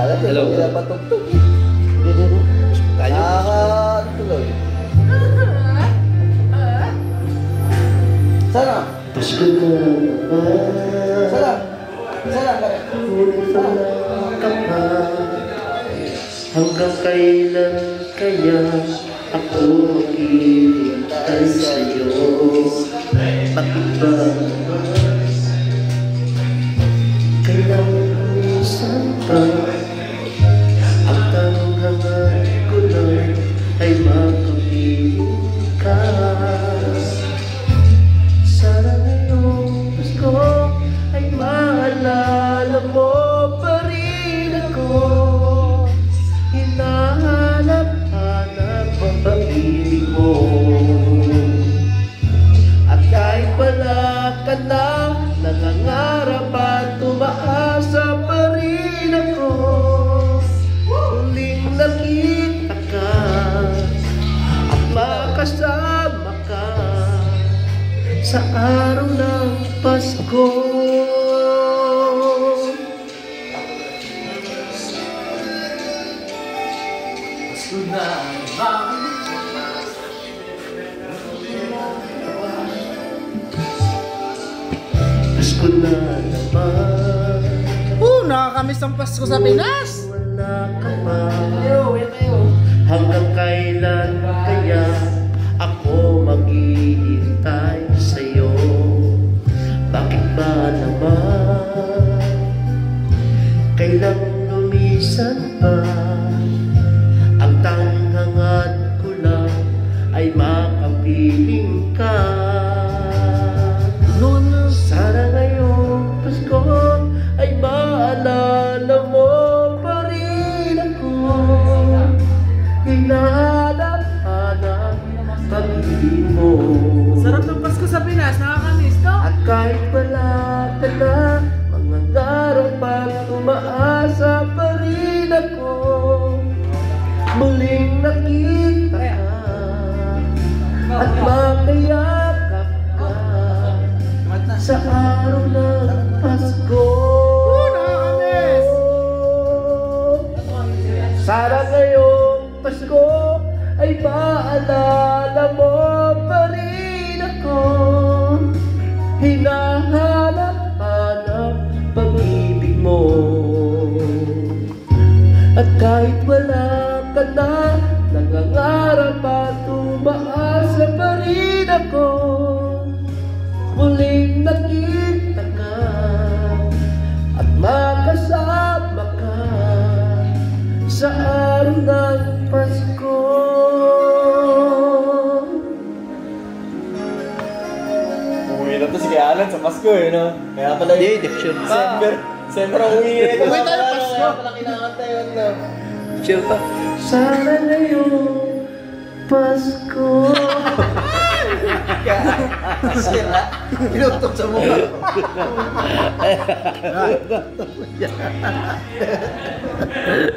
Hello. Pinapatugtog. Tayo. Tuloy. Sana. Sana. Hanggang kailan kaya ako maghihintay sa'yo? Bakit ba kailang minsan pa ang tanghangad ko lang ay makapiling ka? Sana ngayong Pasko ay maalala mo pa rin ako. Hinahanap-hanap ang pag-ibig mo. At kahit wala ka na, nangangarap at umaasa pa rin ako. Muling nakita ka at makasama ka sa araw ng Pasko. Pasko na naman. Nakakamiss ang Pasko sa Pinas. Wala ka pa. Hanggang kailan kaya ako maghihintay sa'yo? Bakit ba naman kailang lumisan pa ang tanghangad ko lang ay makapiling ka? Sana ngayong Pasko ay maalala mo pa rin ako. Hinahanap-hanap pag-ibig mo. Sarap ng Pasko sa Pinas, nakakamiss, no? At kahit wala ka na, mangangarap at umaasa pa rin ako. Muling nakita ka at makayakap ka sa araw ng Pasko. Nakakamiss! Sana ngayong Pasko ay maalala mo pa rin ako. Hinahanap-hanap pag-ibig mo. At kahit wala ka na, nangangarap at umaasa pa rin ako. Muling nakita ka at makasama ka sa araw ng Pasko. Uwi na to si Kuya Alan sa Pasko eh, no? Kaya pala Hindi, sure pa. December ang uwi nito. Uwi tayo Pasko. Kaya pala kinakanta yun, no? Sure pa. Sana ngayong Pasko. Sira. Pinutok sa mukha.